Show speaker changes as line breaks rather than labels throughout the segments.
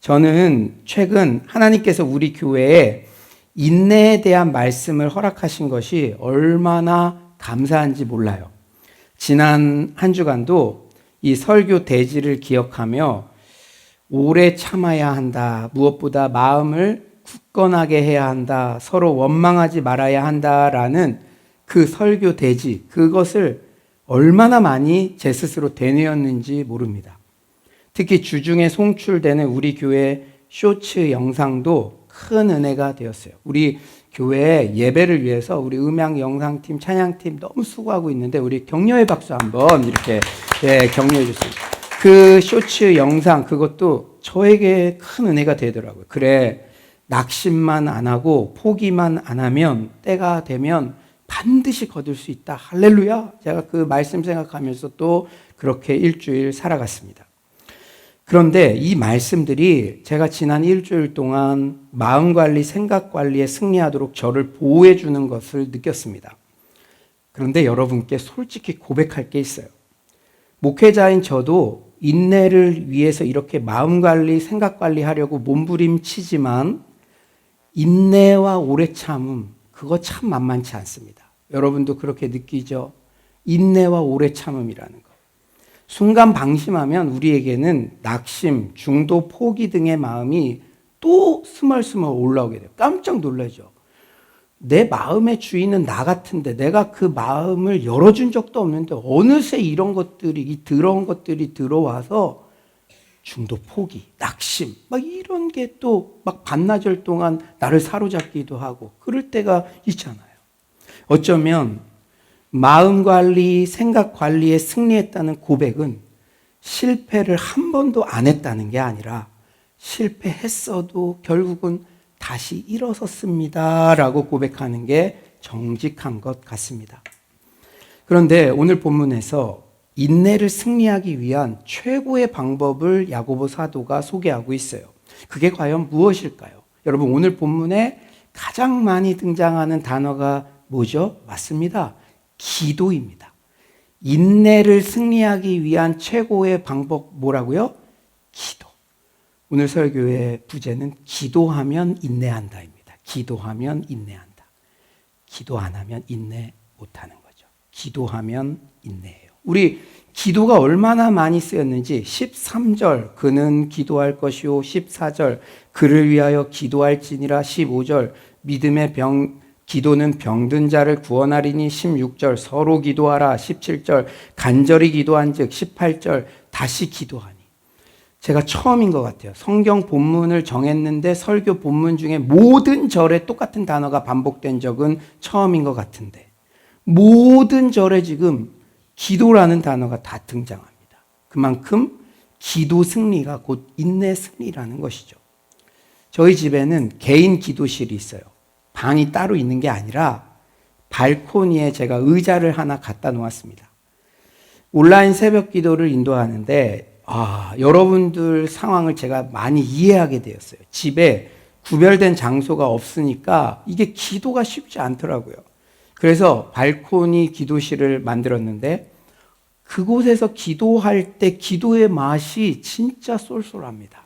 저는 최근 하나님께서 우리 교회에 인내에 대한 말씀을 허락하신 것이 얼마나 감사한지 몰라요. 지난 한 주간도 이 설교 대지를 기억하며 오래 참아야 한다, 무엇보다 마음을 굳건하게 해야 한다, 서로 원망하지 말아야 한다라는 그 설교 대지, 그것을 얼마나 많이 제 스스로 되뇌었는지 모릅니다. 특히 주중에 송출되는 우리 교회 쇼츠 영상도 큰 은혜가 되었어요. 우리 교회 예배를 위해서 우리 음향 영상팀, 찬양팀 너무 수고하고 있는데 우리 격려의 박수 한번 이렇게 격려해 주세요. 그 쇼츠 영상 그것도 저에게 큰 은혜가 되더라고요. 그래, 낙심만 안 하고 포기만 안 하면 때가 되면 반드시 거둘 수 있다. 할렐루야. 제가 그 말씀 생각하면서 또 그렇게 일주일 살아갔습니다. 그런데 이 말씀들이 제가 지난 일주일 동안 마음관리, 생각관리에 승리하도록 저를 보호해 주는 것을 느꼈습니다. 그런데 여러분께 솔직히 고백할 게 있어요. 목회자인 저도 인내를 위해서 이렇게 마음관리, 생각관리 하려고 몸부림치지만 인내와 오래 참음, 그거 참 만만치 않습니다. 여러분도 그렇게 느끼죠? 인내와 오래 참음이라는 거. 순간 방심하면 우리에게는 낙심, 중도, 포기 등의 마음이 또 스멀스멀 올라오게 돼요. 깜짝 놀라죠. 내 마음의 주인은 나 같은데 내가 그 마음을 열어준 적도 없는데 어느새 이런 것들이, 이 더러운 것들이 들어와서 중도, 포기, 낙심 막 이런 게 또 막 반나절 동안 나를 사로잡기도 하고 그럴 때가 있잖아요. 어쩌면 마음관리, 생각관리에 승리했다는 고백은 실패를 한 번도 안 했다는 게 아니라 실패했어도 결국은 다시 일어섰습니다 라고 고백하는 게 정직한 것 같습니다. 그런데 오늘 본문에서 인내를 승리하기 위한 최고의 방법을 야고보 사도가 소개하고 있어요. 그게 과연 무엇일까요? 여러분, 오늘 본문에 가장 많이 등장하는 단어가 뭐죠? 맞습니다. 기도입니다. 인내를 승리하기 위한 최고의 방법 뭐라고요? 기도. 오늘 설교의 부제는 기도하면 인내한다입니다. 기도하면 인내한다. 기도 안 하면 인내 못하는 거죠. 기도하면 인내해요. 우리 기도가 얼마나 많이 쓰였는지 13절 그는 기도할 것이요, 14절 그를 위하여 기도할지니라, 15절 믿음의 기도는 병든 자를 구원하리니, 16절 서로 기도하라, 17절 간절히 기도한즉, 18절 다시 기도하니. 제가 처음인 것 같아요. 성경 본문을 정했는데 설교 본문 중에 모든 절에 똑같은 단어가 반복된 적은 처음인 것 같은데 모든 절에 지금 기도라는 단어가 다 등장합니다. 그만큼 기도 승리가 곧 인내 승리라는 것이죠. 저희 집에는 개인 기도실이 있어요. 방이 따로 있는 게 아니라 발코니에 제가 의자를 하나 갖다 놓았습니다. 온라인 새벽 기도를 인도하는데 여러분들 상황을 제가 많이 이해하게 되었어요. 집에 구별된 장소가 없으니까 이게 기도가 쉽지 않더라고요. 그래서 발코니 기도실을 만들었는데 그곳에서 기도할 때 기도의 맛이 진짜 쏠쏠합니다.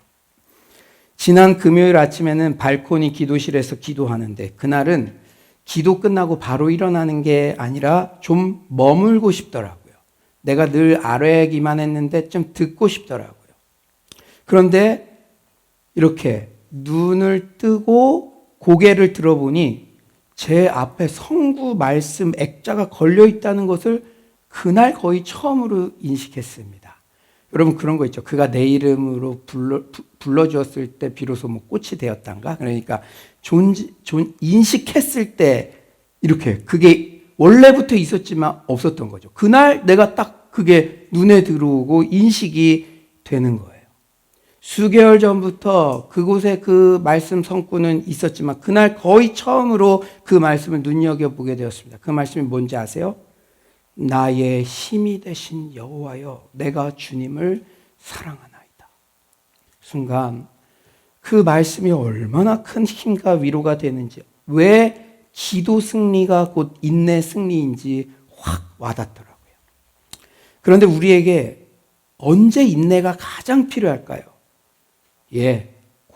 지난 금요일 아침에는 발코니 기도실에서 기도하는데 그날은 기도 끝나고 바로 일어나는 게 아니라 좀 머물고 싶더라고요. 내가 늘 아뢰기만 했는데 좀 듣고 싶더라고요. 그런데 이렇게 눈을 뜨고 고개를 들어보니 제 앞에 성구 말씀 액자가 걸려 있다는 것을 그날 거의 처음으로 인식했습니다. 여러분 그런 거 있죠. 그가 내 이름으로 불러주었을 때 비로소 뭐 꽃이 되었단가? 그러니까 인식했을 때 이렇게 그게 원래부터 있었지만 없었던 거죠. 그날 내가 딱 그게 눈에 들어오고 인식이 되는 거예요. 수개월 전부터 그곳에 그 말씀 성구는 있었지만 그날 거의 처음으로 그 말씀을 눈여겨보게 되었습니다. 그 말씀이 뭔지 아세요? 나의 힘이 되신 여호와여, 내가 주님을 사랑하나이다. 순간 그 말씀이 얼마나 큰 힘과 위로가 되는지, 왜 기도 승리가 곧 인내 승리인지 확 와닿더라고요. 그런데 우리에게 언제 인내가 가장 필요할까요?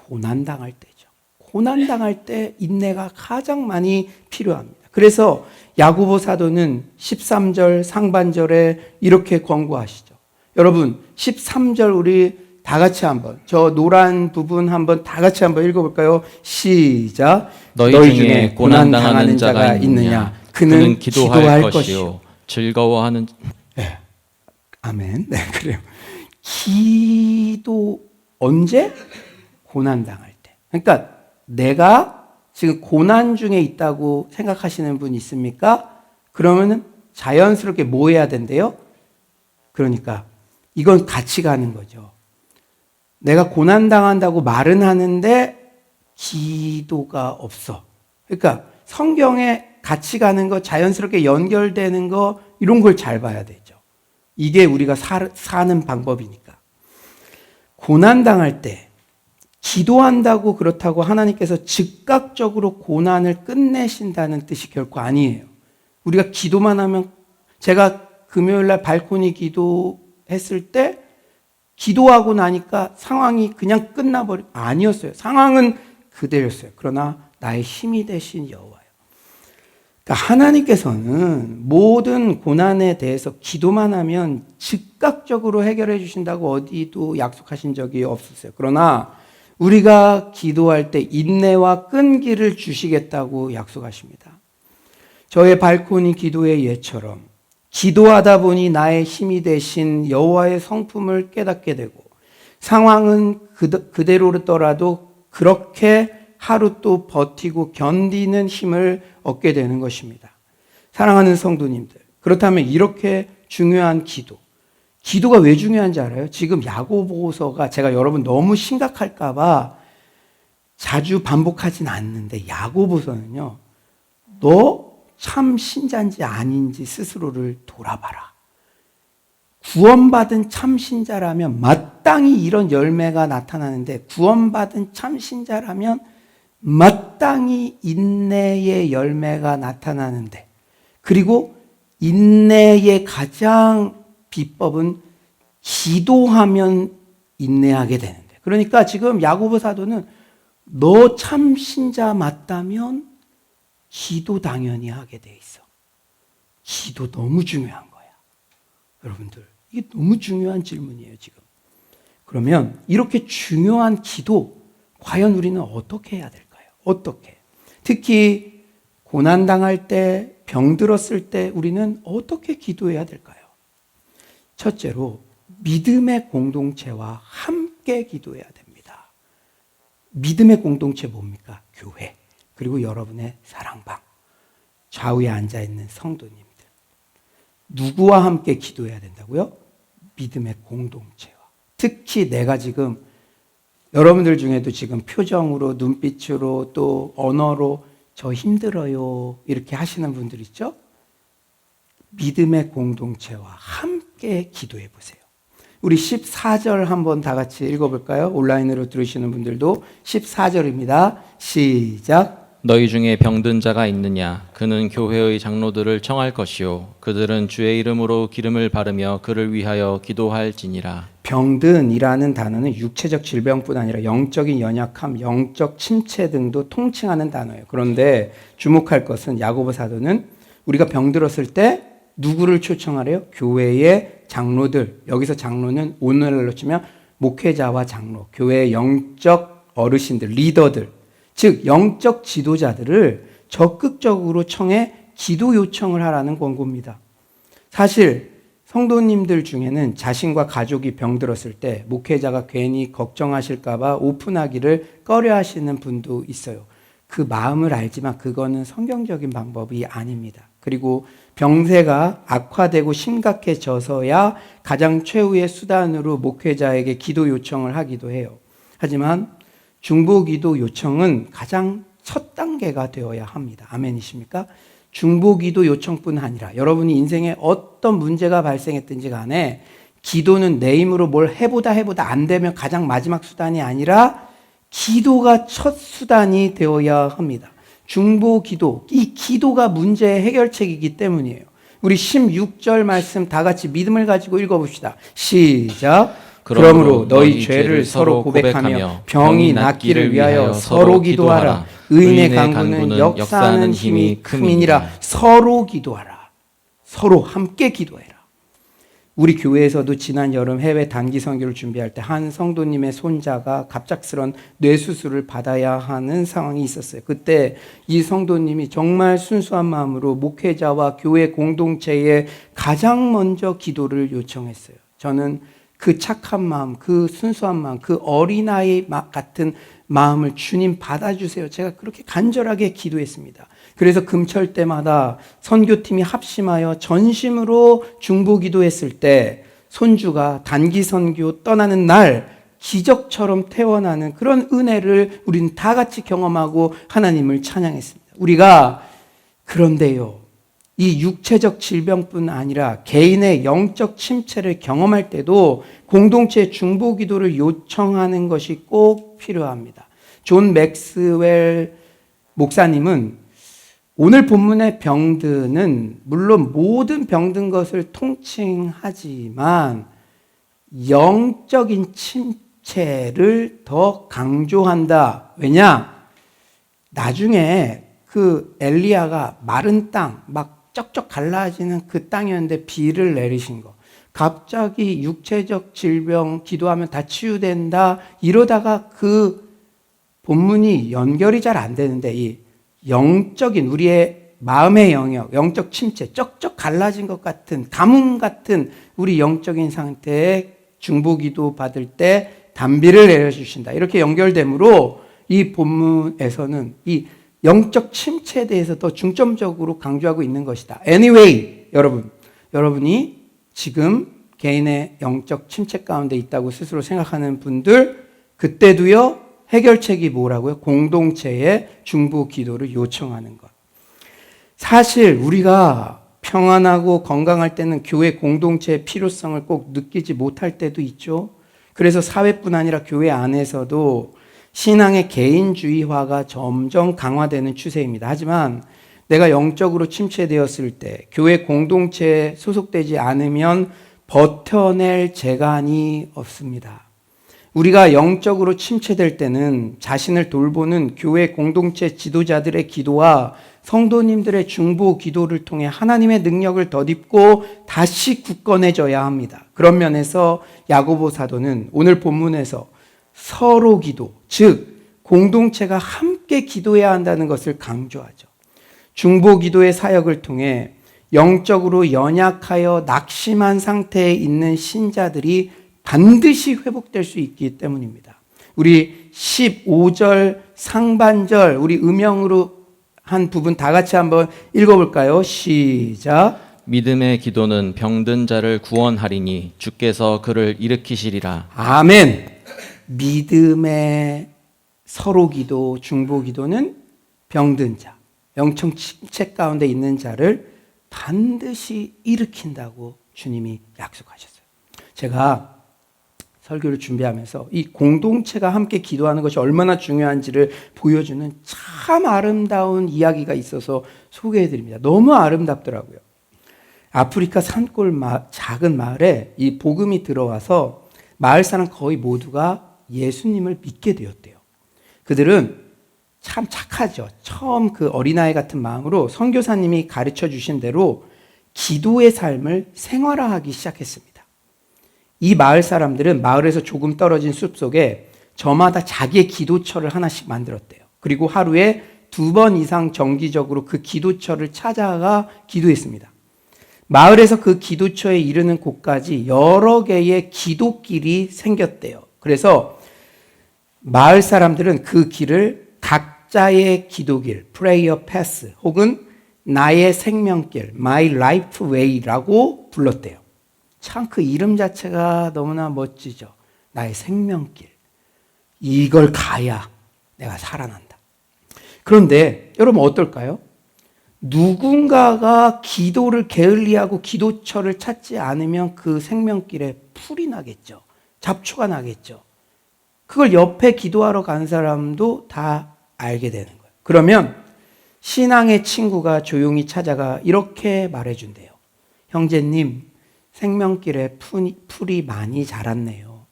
고난당할 때죠. 고난당할 때 인내가 가장 많이 필요합니다. 그래서 야고보 사도는 13절 상반절에 이렇게 권고하시죠. 여러분 13절 우리 다 같이 한번 저 노란 부분 한번 다 같이 한번 읽어볼까요? 시작.
너희 중에 고난당하는 자가 있느냐? 그는 기도할 것이요 즐거워하는.
네. 아멘. 네, 그래요. 기도 언제? 고난당할 때. 그러니까 내가 지금 고난 중에 있다고 생각하시는 분 있습니까? 그러면은 자연스럽게 뭐 해야 된대요? 그러니까 이건 같이 가는 거죠. 내가 고난당한다고 말은 하는데 기도가 없어. 그러니까 성경에 같이 가는 거, 자연스럽게 연결되는 거, 이런 걸 잘 봐야 되죠. 이게 우리가 사는 방법이니까. 고난당할 때 기도한다고 그렇다고 하나님께서 즉각적으로 고난을 끝내신다는 뜻이 결코 아니에요. 우리가 기도만 하면, 제가 금요일 날 발코니 기도했을 때 기도하고 나니까 상황이 그냥 아니었어요. 상황은 그대로였어요. 그러나 나의 힘이 되신 여호와요. 그러니까 하나님께서는 모든 고난에 대해서 기도만 하면 즉각적으로 해결해 주신다고 어디도 약속하신 적이 없었어요. 그러나 우리가 기도할 때 인내와 끈기를 주시겠다고 약속하십니다. 저의 발코니 기도의 예처럼 기도하다 보니 나의 힘이 되신 여호와의 성품을 깨닫게 되고 상황은 그대로더라도 그렇게 하루 또 버티고 견디는 힘을 얻게 되는 것입니다. 사랑하는 성도님들, 그렇다면 이렇게 중요한 기도가 왜 중요한지 알아요? 지금 야고보서가 제가 여러분 너무 심각할까 봐 자주 반복하진 않는데 야고보서는요, 너 참 신자인지 아닌지 스스로를 돌아봐라. 구원받은 참 신자라면 마땅히 이런 열매가 나타나는데, 구원받은 참 신자라면 마땅히 인내의 열매가 나타나는데, 그리고 인내의 가장 비법은 기도하면 인내하게 되는데, 그러니까 지금 야고보 사도는 너 참 신자 맞다면 기도 당연히 하게 돼 있어. 기도 너무 중요한 거야. 여러분들, 이게 너무 중요한 질문이에요, 지금. 그러면 이렇게 중요한 기도, 과연 우리는 어떻게 해야 될까요? 어떻게? 특히 고난당할 때, 병들었을 때 우리는 어떻게 기도해야 될까요? 첫째로 믿음의 공동체와 함께 기도해야 됩니다. 믿음의 공동체 뭡니까? 교회, 그리고 여러분의 사랑방, 좌우에 앉아있는 성도님들. 누구와 함께 기도해야 된다고요? 믿음의 공동체와. 특히 내가 지금 여러분들 중에도 지금 표정으로, 눈빛으로, 또 언어로 저 힘들어요 이렇게 하시는 분들 있죠? 믿음의 공동체와 함께 기도해 보세요. 우리 14절 한번 다 같이 읽어볼까요? 온라인으로 들으시는 분들도 14절입니다. 시작.
너희 중에 병든 자가 있느냐? 그는 교회의 장로들을 청할 것이요 그들은 주의 이름으로 기름을 바르며 그를 위하여 기도할지니라.
병든이라는 단어는 육체적 질병뿐 아니라 영적인 연약함, 영적 침체 등도 통칭하는 단어예요. 그런데 주목할 것은 야고보 사도는 우리가 병들었을 때 누구를 초청하래요? 교회의 장로들. 여기서 장로는 오늘날로 치면 목회자와 장로, 교회의 영적 어르신들, 리더들, 즉 영적 지도자들을 적극적으로 청해 기도 요청을 하라는 권고입니다. 사실 성도님들 중에는 자신과 가족이 병들었을 때 목회자가 괜히 걱정하실까 봐 오픈하기를 꺼려하시는 분도 있어요. 그 마음을 알지만 그거는 성경적인 방법이 아닙니다. 그리고 병세가 악화되고 심각해져서야 가장 최후의 수단으로 목회자에게 기도 요청을 하기도 해요. 하지만 중보기도 요청은 가장 첫 단계가 되어야 합니다. 아멘이십니까? 중보기도 요청뿐 아니라 여러분이 인생에 어떤 문제가 발생했든지 간에 기도는 내 힘으로 뭘 해보다 안 되면 가장 마지막 수단이 아니라 기도가 첫 수단이 되어야 합니다. 중보기도, 이 기도가 문제의 해결책이기 때문이에요. 우리 16절 말씀 다 같이 믿음을 가지고 읽어봅시다. 시작. 그러므로 너희 죄를 서로 고백하며 병이 낫기를 위하여 서로 기도하라. 의인의 강구는 역사하는 힘이 큼이니라. 서로 기도하라. 서로 함께 기도해라. 우리 교회에서도 지난 여름 해외 단기 선교를 준비할 때 한 성도님의 손자가 갑작스런 뇌수술을 받아야 하는 상황이 있었어요. 그때 이 성도님이 정말 순수한 마음으로 목회자와 교회 공동체에 가장 먼저 기도를 요청했어요. 저는 그 착한 마음, 그 순수한 마음, 그 어린아이 같은 마음을 주님 받아주세요. 제가 그렇게 간절하게 기도했습니다. 그래서 금철 때마다 선교팀이 합심하여 전심으로 중보기도했을 때 손주가 단기 선교 떠나는 날 기적처럼 태어나는 그런 은혜를 우리는 다 같이 경험하고 하나님을 찬양했습니다. 우리가 그런데요, 이 육체적 질병뿐 아니라 개인의 영적 침체를 경험할 때도 공동체 중보기도를 요청하는 것이 꼭 필요합니다. 존 맥스웰 목사님은 오늘 본문의 병든은 물론 모든 병든 것을 통칭하지만 영적인 침체를 더 강조한다. 왜냐? 나중에 그 엘리야가 마른 땅, 막 쩍쩍 갈라지는 그 땅이었는데 비를 내리신 거. 갑자기 육체적 질병 기도하면 다 치유된다. 이러다가 그 본문이 연결이 잘 안 되는데 이 영적인 우리의 마음의 영역, 영적 침체, 쩍쩍 갈라진 것 같은 가뭄 같은 우리 영적인 상태에 중보기도 받을 때 단비를 내려주신다. 이렇게 연결되므로 이 본문에서는 이 영적 침체에 대해서 더 중점적으로 강조하고 있는 것이다. Anyway, 여러분이 지금 개인의 영적 침체 가운데 있다고 스스로 생각하는 분들, 그때도요, 해결책이 뭐라고요? 공동체의 중보 기도를 요청하는 것. 사실 우리가 평안하고 건강할 때는 교회 공동체의 필요성을 꼭 느끼지 못할 때도 있죠. 그래서 사회뿐 아니라 교회 안에서도 신앙의 개인주의화가 점점 강화되는 추세입니다. 하지만 내가 영적으로 침체되었을 때 교회 공동체에 소속되지 않으면 버텨낼 재간이 없습니다. 우리가 영적으로 침체될 때는 자신을 돌보는 교회 공동체 지도자들의 기도와 성도님들의 중보 기도를 통해 하나님의 능력을 덧입고 다시 굳건해져야 합니다. 그런 면에서 야고보 사도는 오늘 본문에서 서로 기도, 즉 공동체가 함께 기도해야 한다는 것을 강조하죠. 중보 기도의 사역을 통해 영적으로 연약하여 낙심한 상태에 있는 신자들이 반드시 회복될 수 있기 때문입니다. 우리 15절 상반절 우리 음영으로 한 부분 다 같이 한번 읽어볼까요? 시작.
믿음의 기도는 병든 자를 구원하리니 주께서 그를 일으키시리라.
아멘. 믿음의 서로 기도, 중보 기도는 병든 자, 영적 침체 가운데 있는 자를 반드시 일으킨다고 주님이 약속하셨어요. 제가 설교를 준비하면서 이 공동체가 함께 기도하는 것이 얼마나 중요한지를 보여주는 참 아름다운 이야기가 있어서 소개해드립니다. 너무 아름답더라고요. 아프리카 산골 작은 마을에 이 복음이 들어와서 마을 사람 거의 모두가 예수님을 믿게 되었대요. 그들은 참 착하죠. 처음 그 어린아이 같은 마음으로 선교사님이 가르쳐 주신 대로 기도의 삶을 생활화하기 시작했습니다. 이 마을 사람들은 마을에서 조금 떨어진 숲속에 저마다 자기의 기도처를 하나씩 만들었대요. 그리고 하루에 2번 이상 정기적으로 그 기도처를 찾아가 기도했습니다. 마을에서 그 기도처에 이르는 곳까지 여러 개의 기도길이 생겼대요. 그래서 마을 사람들은 그 길을 각자의 기도길, prayer path 혹은 나의 생명길, my life way라고 불렀대요. 참 그 이름 자체가 너무나 멋지죠. 나의 생명길. 이걸 가야 내가 살아난다. 그런데 여러분 어떨까요? 누군가가 기도를 게을리하고 기도처를 찾지 않으면 그 생명길에 풀이 나겠죠. 잡초가 나겠죠. 그걸 옆에 기도하러 간 사람도 다 알게 되는 거예요. 그러면 신앙의 친구가 조용히 찾아가 이렇게 말해준대요. 형제님, 생명길에 풀이 많이 자랐네요.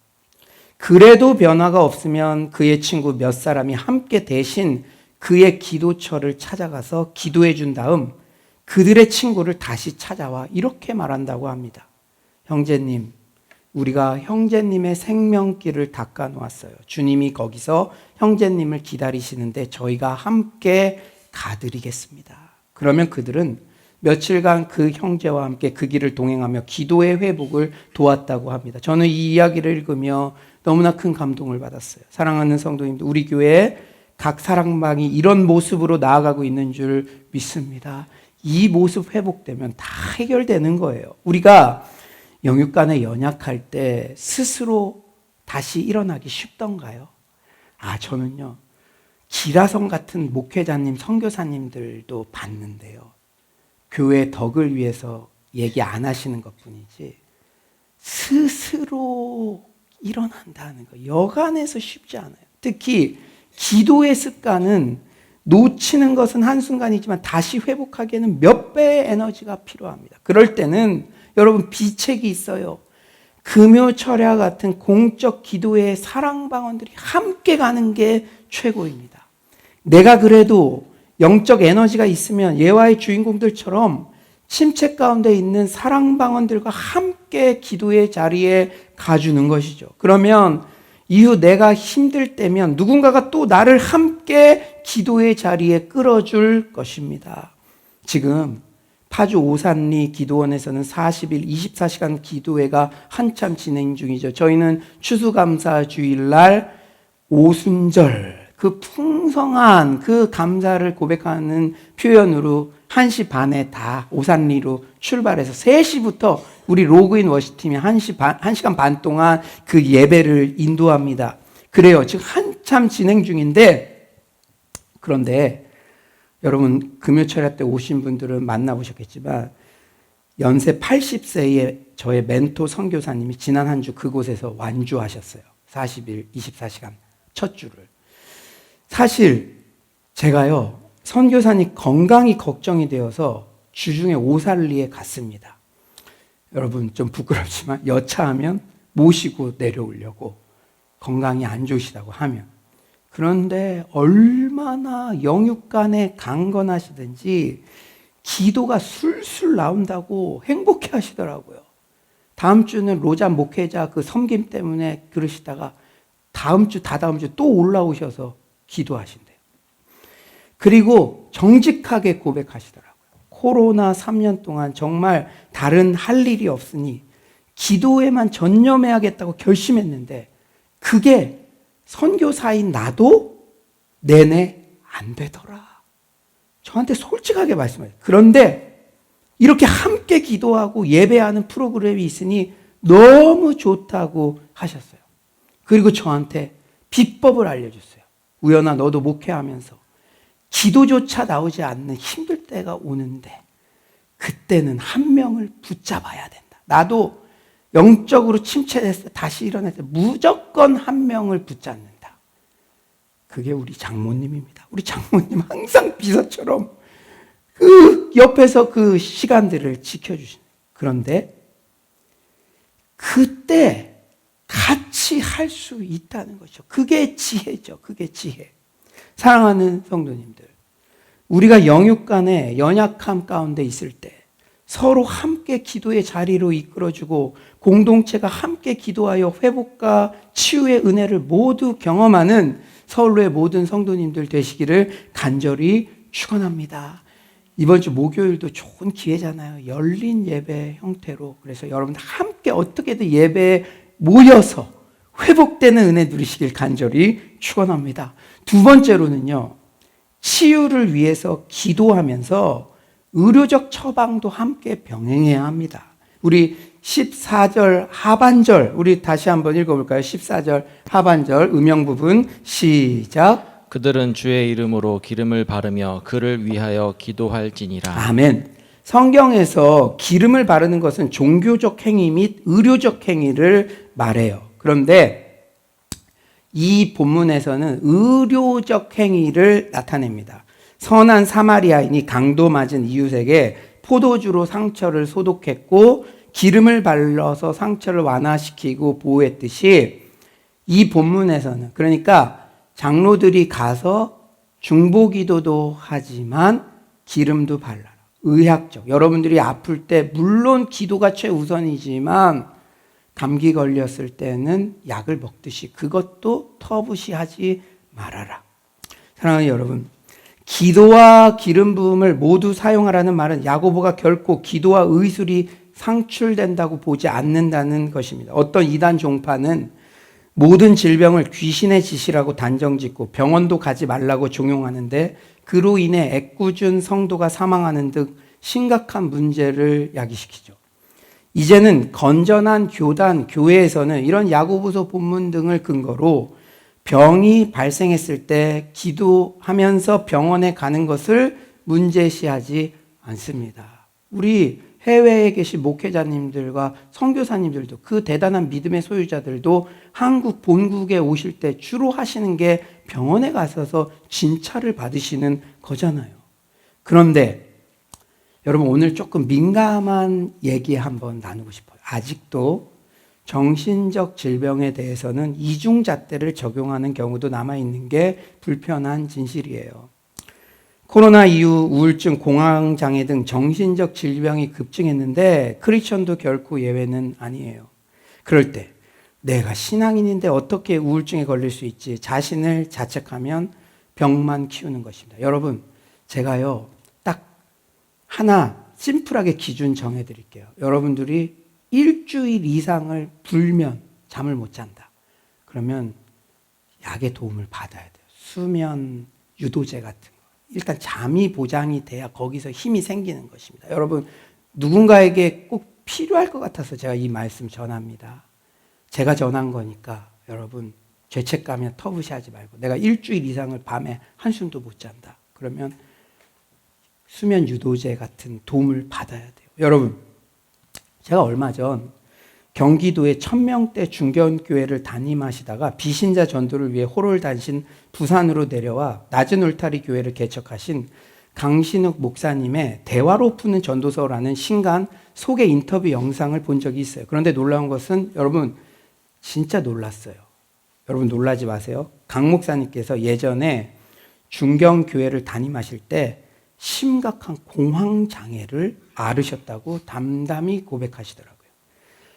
그래도 변화가 없으면 그의 친구 몇 사람이 함께 대신 그의 기도처를 찾아가서 기도해 준 다음 그들의 친구를 다시 찾아와 이렇게 말한다고 합니다. 형제님, 우리가 형제님의 생명길을 닦아 놓았어요. 주님이 거기서 형제님을 기다리시는데 저희가 함께 가드리겠습니다. 그러면 그들은 며칠간 그 형제와 함께 그 길을 동행하며 기도의 회복을 도왔다고 합니다. 저는 이 이야기를 읽으며 너무나 큰 감동을 받았어요. 사랑하는 성도님들, 우리 교회 각 사랑방이 이런 모습으로 나아가고 있는 줄 믿습니다. 이 모습 회복되면 다 해결되는 거예요. 우리가 영육간에 연약할 때 스스로 다시 일어나기 쉽던가요? 저는요, 기라성 같은 목회자님, 선교사님들도 봤는데요. 교회 덕을 위해서 얘기 안 하시는 것 뿐이지 스스로 일어난다는 거 여간해서 쉽지 않아요. 특히 기도의 습관은 놓치는 것은 한순간이지만 다시 회복하기에는 몇 배의 에너지가 필요합니다. 그럴 때는 여러분 비책이 있어요. 금요 철야 같은 공적 기도의 사랑방언들이 함께 가는 게 최고입니다. 내가 그래도 영적 에너지가 있으면 예화의 주인공들처럼 침체 가운데 있는 사랑방언들과 함께 기도의 자리에 가주는 것이죠. 그러면 이후 내가 힘들 때면 누군가가 또 나를 함께 기도의 자리에 끌어줄 것입니다. 지금 파주 오산리 기도원에서는 40일 24시간 기도회가 한참 진행 중이죠. 저희는 추수감사 주일날 오순절 그 풍성한 그 감사를 고백하는 표현으로 1시 반에 다 오산리로 출발해서 3시부터 우리 로그인 워시팀이 1시간 반 동안 그 예배를 인도합니다. 그래요. 지금 한참 진행 중인데, 그런데 여러분 금요철야 때 오신 분들은 만나보셨겠지만 연세 80세의 저의 멘토 선교사님이 지난 한 주 그곳에서 완주하셨어요. 40일 24시간 첫 주를. 사실 제가요, 선교사님 건강이 걱정이 되어서 주중에 오살리에 갔습니다. 여러분 좀 부끄럽지만 여차하면 모시고 내려오려고, 건강이 안 좋으시다고 하면. 그런데 얼마나 영육간에 강건하시든지 기도가 술술 나온다고 행복해 하시더라고요. 다음 주는 로자 목회자 그 섬김 때문에 그러시다가 다음 주, 다다음 주 또 올라오셔서 기도하신대요. 그리고 정직하게 고백하시더라고요. 코로나 3년 동안 정말 다른 할 일이 없으니 기도에만 전념해야겠다고 결심했는데 그게 선교사인 나도 내내 안 되더라. 저한테 솔직하게 말씀해요. 그런데 이렇게 함께 기도하고 예배하는 프로그램이 있으니 너무 좋다고 하셨어요. 그리고 저한테 비법을 알려줬어요. 우연아, 너도 목회하면서 기도조차 나오지 않는 힘들 때가 오는데 그때는 한 명을 붙잡아야 된다. 나도 영적으로 침체됐을 때 다시 일어날 때 무조건 한 명을 붙잡는다. 그게 우리 장모님입니다. 우리 장모님 항상 비서처럼 그 옆에서 그 시간들을 지켜주시는. 그런데 그때 같이 할 수 있다는 것이죠. 그게 지혜죠. 그게 지혜. 사랑하는 성도님들, 우리가 영육간에 연약함 가운데 있을 때 서로 함께 기도의 자리로 이끌어주고 공동체가 함께 기도하여 회복과 치유의 은혜를 모두 경험하는 서울로의 모든 성도님들 되시기를 간절히 축원합니다. 이번 주 목요일도 좋은 기회잖아요. 열린 예배 형태로. 그래서 여러분들 함께 어떻게든 예배에 모여서 회복되는 은혜 누리시길 간절히 축원합니다. 두 번째로는요, 치유를 위해서 기도하면서 의료적 처방도 함께 병행해야 합니다. 우리 14절 하반절, 우리 다시 한번 읽어볼까요? 14절 하반절 음영 부분 시작.
그들은 주의 이름으로 기름을 바르며 그를 위하여 기도할지니라.
아멘. 성경에서 기름을 바르는 것은 종교적 행위 및 의료적 행위를 말해요. 그런데 이 본문에서는 의료적 행위를 나타냅니다. 선한 사마리아인이 강도 맞은 이웃에게 포도주로 상처를 소독했고 기름을 발라서 상처를 완화시키고 보호했듯이 이 본문에서는 그러니까 장로들이 가서 중보기도도 하지만 기름도 발라라. 의학적. 여러분들이 아플 때 물론 기도가 최우선이지만 감기 걸렸을 때는 약을 먹듯이 그것도 터부시하지 말아라. 사랑하는 여러분, 기도와 기름 부음을 모두 사용하라는 말은 야고보가 결코 기도와 의술이 상출된다고 보지 않는다는 것입니다. 어떤 이단 종파는 모든 질병을 귀신의 짓이라고 단정짓고 병원도 가지 말라고 종용하는데 그로 인해 애꿎은 성도가 사망하는 등 심각한 문제를 야기시키죠. 이제는 건전한 교단, 교회에서는 이런 야고보서 본문 등을 근거로 병이 발생했을 때 기도하면서 병원에 가는 것을 문제시하지 않습니다. 우리 해외에 계신 목회자님들과 선교사님들도 그 대단한 믿음의 소유자들도 한국 본국에 오실 때 주로 하시는 게 병원에 가셔서 진찰을 받으시는 거잖아요. 그런데 여러분 오늘 조금 민감한 얘기 한번 나누고 싶어요. 아직도 정신적 질병에 대해서는 이중잣대를 적용하는 경우도 남아있는 게 불편한 진실이에요. 코로나 이후 우울증, 공황장애 등 정신적 질병이 급증했는데 크리스천도 결코 예외는 아니에요. 그럴 때 내가 신앙인인데 어떻게 우울증에 걸릴 수 있지? 자신을 자책하면 병만 키우는 것입니다. 여러분, 제가요 딱 하나 심플하게 기준 정해드릴게요. 여러분들이 일주일 이상을 불면 잠을 못 잔다. 그러면 약의 도움을 받아야 돼요. 수면 유도제 같은 거. 일단 잠이 보장이 돼야 거기서 힘이 생기는 것입니다. 여러분 누군가에게 꼭 필요할 것 같아서 제가 이 말씀 전합니다. 제가 전한 거니까 여러분 죄책감에 터부시하지 말고 내가 일주일 이상을 밤에 한숨도 못 잔다. 그러면 수면 유도제 같은 도움을 받아야 돼요. 여러분 제가 얼마 전 경기도의 1000명대 중견교회를 담임하시다가 비신자 전도를 위해 호를 다니신 부산으로 내려와 낮은 울타리 교회를 개척하신 강신욱 목사님의 대화로 푸는 전도서라는 신간 소개 인터뷰 영상을 본 적이 있어요. 그런데 놀라운 것은 여러분 진짜 놀랐어요. 여러분 놀라지 마세요. 강 목사님께서 예전에 중견교회를 담임하실 때 심각한 공황장애를 앓으셨다고 담담히 고백하시더라고요.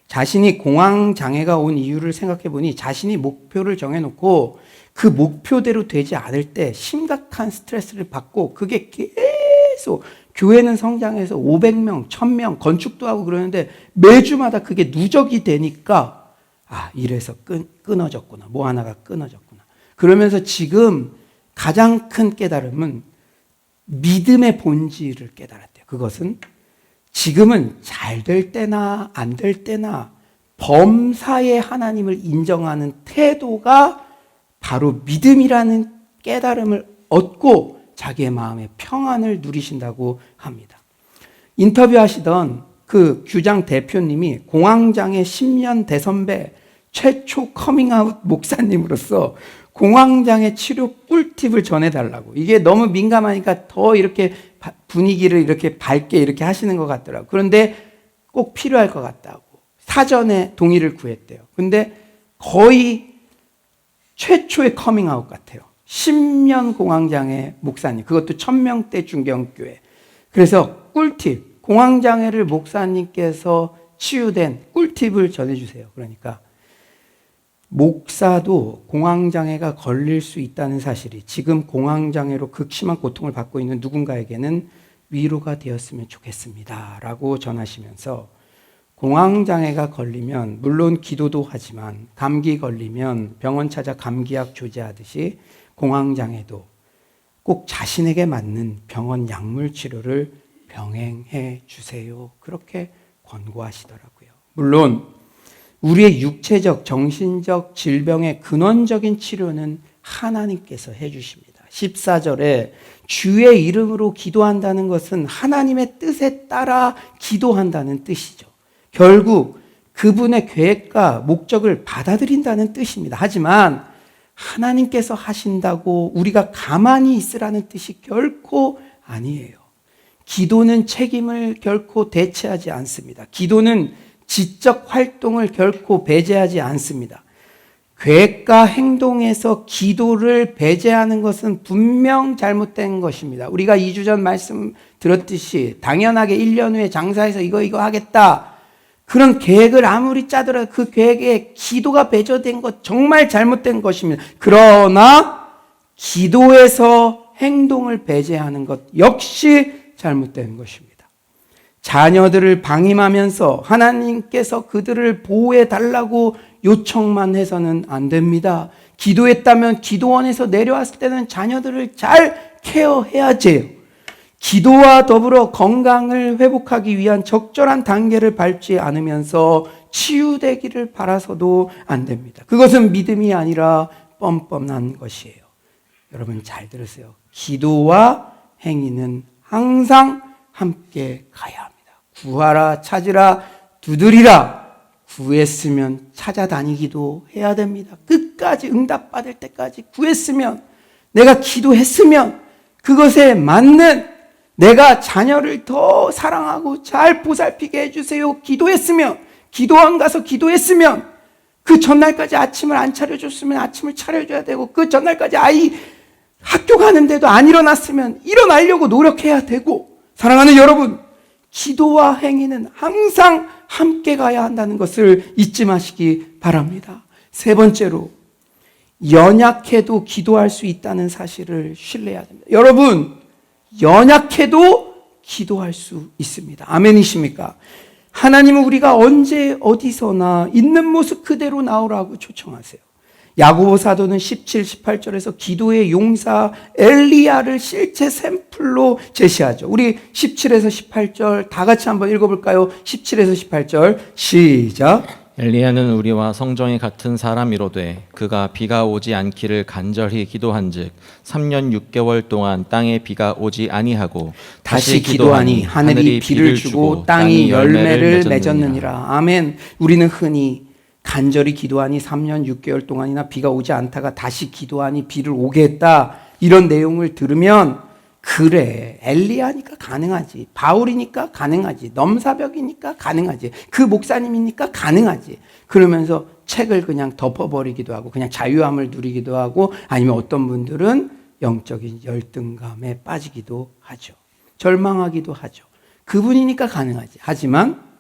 자신이 공황장애가 온 이유를 생각해 보니 자신이 목표를 정해놓고 그 목표대로 되지 않을 때 심각한 스트레스를 받고 그게 계속 교회는 성장해서 500명, 1000명 건축도 하고 그러는데 매주마다 그게 누적이 되니까 이래서 끊어졌구나. 뭐 하나가 끊어졌구나. 그러면서 지금 가장 큰 깨달음은 믿음의 본질을 깨달았대요. 그것은 지금은 잘 될 때나 안 될 때나 범사의 하나님을 인정하는 태도가 바로 믿음이라는 깨달음을 얻고 자기의 마음의 평안을 누리신다고 합니다. 인터뷰하시던 그 규장 대표님이 공황장애 10년 대선배 최초 커밍아웃 목사님으로서 공황장애 치료 꿀팁을 전해달라고. 이게 너무 민감하니까 더 이렇게 분위기를 이렇게 밝게 이렇게 하시는 것 같더라고요. 그런데 꼭 필요할 것 같다고. 사전에 동의를 구했대요. 근데 거의 최초의 커밍아웃 같아요. 10년 공황장애 목사님. 그것도 1000명대 중견교회. 그래서 꿀팁. 공황장애를 목사님께서 치유된 꿀팁을 전해주세요. 그러니까 목사도 공황장애가 걸릴 수 있다는 사실이 지금 공황장애로 극심한 고통을 받고 있는 누군가에게는 위로가 되었으면 좋겠습니다. 라고 전하시면서 공황장애가 걸리면 물론 기도도 하지만 감기 걸리면 병원 찾아 감기약 조제하듯이 공황장애도 꼭 자신에게 맞는 병원 약물 치료를 병행해 주세요. 그렇게 권고하시더라고요. 물론 우리의 육체적, 정신적 질병의 근원적인 치료는 하나님께서 해주십니다. 14절에 주의 이름으로 기도한다는 것은 하나님의 뜻에 따라 기도한다는 뜻이죠. 결국 그분의 계획과 목적을 받아들인다는 뜻입니다. 하지만 하나님께서 하신다고 우리가 가만히 있으라는 뜻이 결코 아니에요. 기도는 책임을 결코 대체하지 않습니다. 기도는 지적 활동을 결코 배제하지 않습니다. 계획과 행동에서 기도를 배제하는 것은 분명 잘못된 것입니다. 우리가 2주 전 말씀 들었듯이 당연하게 1년 후에 장사해서 이거 하겠다. 그런 계획을 아무리 짜더라도 그 계획에 기도가 배제된 것 정말 잘못된 것입니다. 그러나 기도에서 행동을 배제하는 것 역시 잘못된 것입니다. 자녀들을 방임하면서 하나님께서 그들을 보호해 달라고 요청만 해서는 안 됩니다. 기도했다면 기도원에서 내려왔을 때는 자녀들을 잘 케어해야 돼요. 기도와 더불어 건강을 회복하기 위한 적절한 단계를 밟지 않으면서 치유되기를 바라서도 안 됩니다. 그것은 믿음이 아니라 뻔뻔한 것이에요. 여러분 잘 들으세요. 기도와 행위는 항상 함께 가야 합니다. 구하라, 찾으라, 두드리라. 구했으면 찾아다니기도 해야 됩니다. 끝까지 응답받을 때까지 구했으면, 내가 기도했으면 그것에 맞는, 내가 자녀를 더 사랑하고 잘 보살피게 해주세요 기도했으면, 기도원 가서 기도했으면, 그 전날까지 아침을 안 차려줬으면 아침을 차려줘야 되고, 그 전날까지 아이 학교 가는데도 안 일어났으면 일어나려고 노력해야 되고, 사랑하는 여러분, 기도와 행위는 항상 함께 가야 한다는 것을 잊지 마시기 바랍니다. 세 번째로, 연약해도 기도할 수 있다는 사실을 신뢰해야 됩니다. 여러분, 연약해도 기도할 수 있습니다. 아멘이십니까? 하나님은 우리가 언제 어디서나 있는 모습 그대로 나오라고 초청하세요. 야고보 사도는 17, 18절에서 기도의 용사 엘리야를 실제 샘플로 제시하죠. 우리 17에서 18절 다 같이 한번 읽어볼까요? 17에서 18절 시작.
엘리야는 우리와 성정이 같은 사람이로되 그가 비가 오지 않기를 간절히 기도한즉 3년 6개월 동안 땅에 비가 오지 아니하고
다시 기도하니 하늘이 비를 주고 땅이 열매를 맺었느니라. 아멘. 우리는 흔히 간절히 기도하니 3년 6개월 동안이나 비가 오지 않다가 다시 기도하니 비를 오게 했다, 이런 내용을 들으면 그래, 엘리야니까 가능하지, 바울이니까 가능하지, 넘사벽이니까 가능하지, 그 목사님이니까 가능하지, 그러면서 책을 그냥 덮어버리기도 하고 그냥 자유함을 누리기도 하고, 아니면 어떤 분들은 영적인 열등감에 빠지기도 하죠. 절망하기도 하죠. 그분이니까 가능하지. 하지만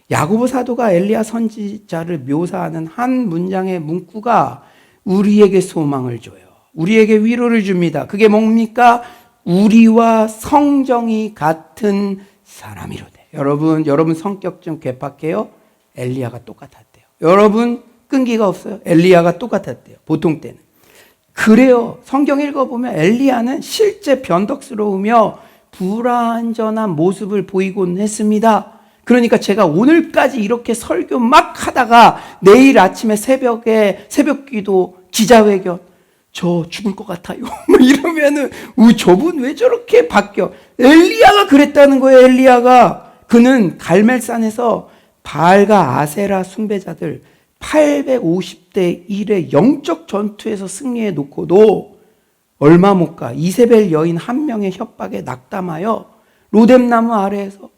야고보 사도가 엘리야 선지자를 묘사하는 한 문장의 문구가 우리에게 소망을 줘요. 우리에게 위로를 줍니다. 그게 뭡니까? 우리와 성정이 같은 사람이로되. 여러분 성격 좀 괴팍해요? 엘리야가 똑같았대요. 여러분 끈기가 없어요? 엘리야가 똑같았대요. 보통 때는. 그래요. 성경 읽어보면 엘리야는 실제 변덕스러우며 불완전한 모습을 보이곤 했습니다. 그러니까 제가 오늘까지 이렇게 설교 막 하다가 내일 아침에 새벽 기도, 기자회견, 저 죽을 것 같아요. 뭐 이러면은, 저분 왜 저렇게 바뀌어? 엘리야가 그랬다는 거예요, 엘리야가. 그는 갈멜산에서 바알과 아세라 숭배자들 850대 1의 영적 전투에서 승리해 놓고도 얼마 못 가 이세벨 여인 한 명의 협박에 낙담하여 로뎀나무 아래에서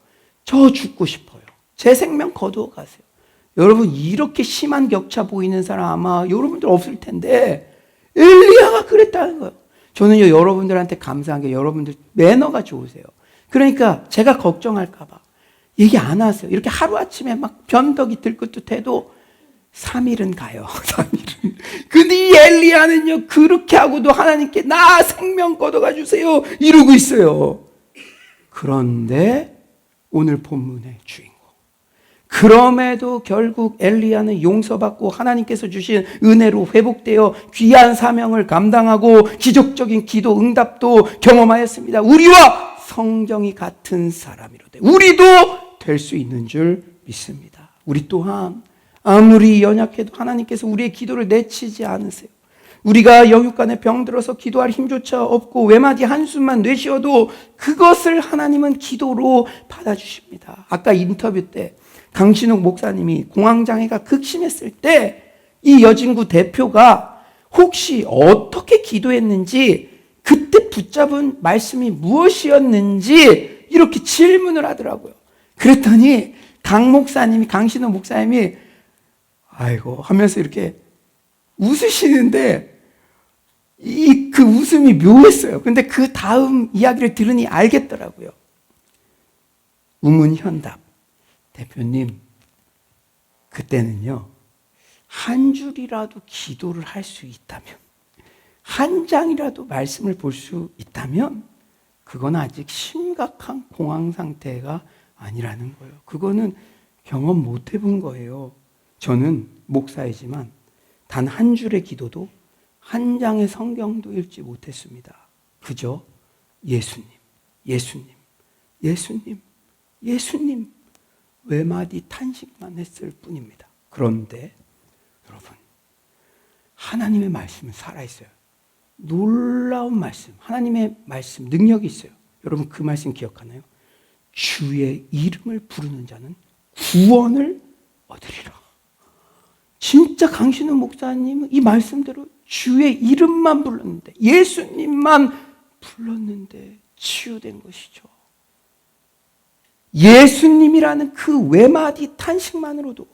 저 죽고 싶어요, 제 생명 거두어 가세요. 여러분, 이렇게 심한 격차 보이는 사람 아마 여러분들 없을 텐데 엘리야가 그랬다는 거예요. 저는요, 여러분들한테 감사한 게 여러분들 매너가 좋으세요. 그러니까 제가 걱정할까 봐 얘기 안 하세요. 이렇게 하루아침에 막 변덕이 들긋듯해도 3일은 가요. 3일은. 근데 이 엘리야는요, 그렇게 하고도 하나님께 나 생명 거둬가 주세요 이러고 있어요. 그런데 오늘 본문의 주인공, 그럼에도 결국 엘리야는 용서받고 하나님께서 주신 은혜로 회복되어 귀한 사명을 감당하고 기적적인 기도 응답도 경험하였습니다. 우리와 성정이 같은 사람이로되 우리도 될 수 있는 줄 믿습니다. 우리 또한 아무리 연약해도 하나님께서 우리의 기도를 내치지 않으세요. 우리가 영육간에 병들어서 기도할 힘조차 없고 외마디 한숨만 내쉬어도 그것을 하나님은 기도로 받아주십니다. 아까 인터뷰 때 강신욱 목사님이 공황장애가 극심했을 때 이 여진구 대표가 혹시 어떻게 기도했는지, 그때 붙잡은 말씀이 무엇이었는지 이렇게 질문을 하더라고요. 그랬더니 강신욱 목사님이 아이고 하면서 이렇게 웃으시는데 그 웃음이 묘했어요. 근데 그 다음 이야기를 들으니 알겠더라고요. 우문현답. 대표님, 그때는요, 한 줄이라도 기도를 할 수 있다면, 한 장이라도 말씀을 볼 수 있다면, 그건 아직 심각한 공황 상태가 아니라는 거예요. 그거는 경험 못 해본 거예요. 저는 목사이지만 단 한 줄의 기도도 한 장의 성경도 읽지 못했습니다. 그저 예수님, 예수님, 예수님, 예수님 외마디 탄식만 했을 뿐입니다. 그런데 여러분, 하나님의 말씀은 살아있어요. 놀라운 말씀, 하나님의 말씀, 능력이 있어요. 여러분 그 말씀 기억하나요? 주의 이름을 부르는 자는 구원을 얻으리라. 진짜 강신우 목사님은 이 말씀대로 주의 이름만 불렀는데, 예수님만 불렀는데 치유된 것이죠. 예수님이라는 그 외마디 탄식만으로도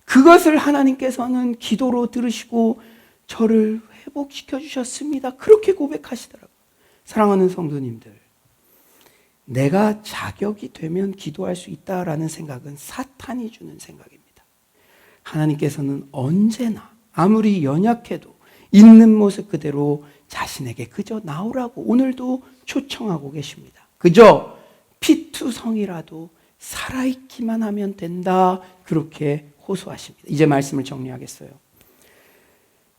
그것을 하나님께서는 기도로 들으시고 저를 회복시켜 주셨습니다. 그렇게 고백하시더라고요. 사랑하는 성도님들, 내가 자격이 되면 기도할 수 있다라는 생각은 사탄이 주는 생각입니다. 하나님께서는 언제나 아무리 연약해도 있는 모습 그대로 자신에게 그저 나오라고 오늘도 초청하고 계십니다. 그저 피투성이라도 살아있기만 하면 된다, 그렇게 호소하십니다. 이제 말씀을 정리하겠어요.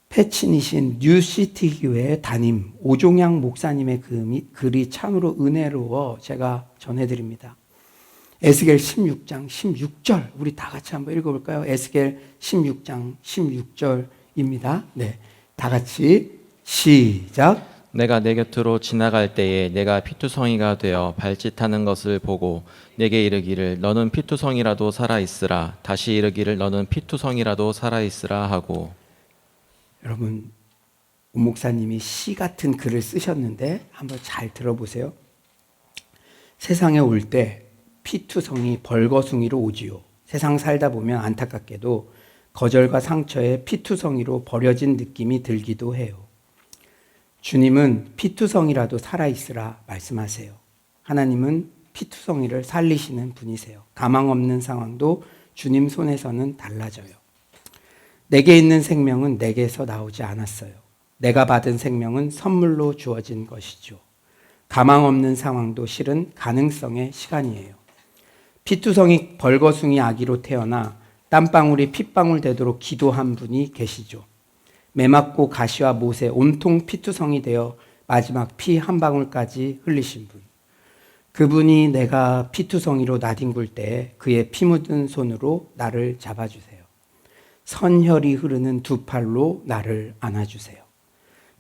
패친이신 뉴시티 교회 담임 오종양 목사님의 글이 참으로 은혜로워 제가 전해드립니다. 에스겔 16장 16절, 우리 다 같이 한번 읽어볼까요? 에스겔 16장 16절입니다. 네, 다 같이 시작.
내가 내 곁으로 지나갈 때에 내가 피투성이가 되어 발짓하는 것을 보고 내게 이르기를 너는 피투성이라도 살아있으라. 다시 이르기를 너는 피투성이라도 살아있으라 하고.
여러분, 우 목사님이 시 같은 글을 쓰셨는데 한번 잘 들어보세요. 세상에 올 때 피투성이 벌거숭이로 오지요. 세상 살다 보면 안타깝게도 거절과 상처에 피투성이로 버려진 느낌이 들기도 해요. 주님은 피투성이라도 살아있으라 말씀하세요. 하나님은 피투성이를 살리시는 분이세요. 가망 없는 상황도 주님 손에서는 달라져요. 내게 있는 생명은 내게서 나오지 않았어요. 내가 받은 생명은 선물로 주어진 것이죠. 가망 없는 상황도 실은 가능성의 시간이에요. 피투성이 벌거숭이 아기로 태어나 땀방울이 핏방울 되도록 기도한 분이 계시죠. 매맞고 가시와 못에 온통 피투성이 되어 마지막 피 한 방울까지 흘리신 분. 그분이 내가 피투성이로 나뒹굴 때 그의 피 묻은 손으로 나를 잡아주세요. 선혈이 흐르는 두 팔로 나를 안아주세요.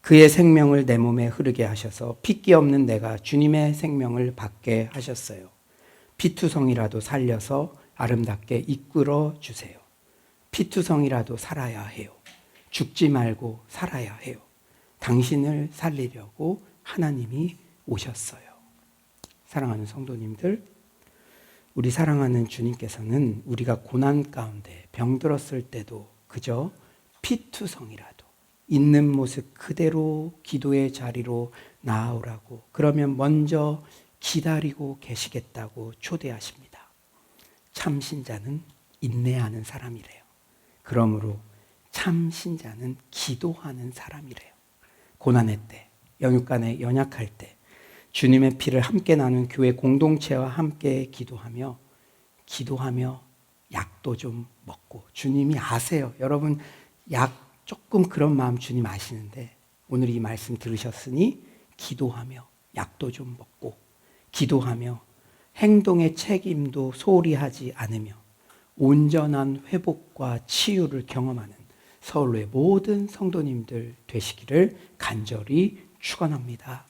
그의 생명을 내 몸에 흐르게 하셔서 핏기 없는 내가 주님의 생명을 받게 하셨어요. 피투성이라도 살려서 아름답게 이끌어 주세요. 피투성이라도 살아야 해요. 죽지 말고 살아야 해요. 당신을 살리려고 하나님이 오셨어요. 사랑하는 성도님들, 우리 사랑하는 주님께서는 우리가 고난 가운데 병들었을 때도 그저 피투성이라도 있는 모습 그대로 기도의 자리로 나아오라고, 그러면 먼저 기다리고 계시겠다고 초대하십니다. 참 신자는 인내하는 사람이래요. 그러므로 참 신자는 기도하는 사람이래요. 고난의 때, 영육간에 연약할 때 주님의 피를 함께 나눈 교회 공동체와 함께 기도하며 약도 좀 먹고, 주님이 아세요. 여러분 약 조금 그런 마음 주님 아시는데 오늘 이 말씀 들으셨으니 기도하며 약도 좀 먹고, 기도하며 행동의 책임도 소홀히 하지 않으며 온전한 회복과 치유를 경험하는 서울의 모든 성도님들 되시기를 간절히 축원합니다.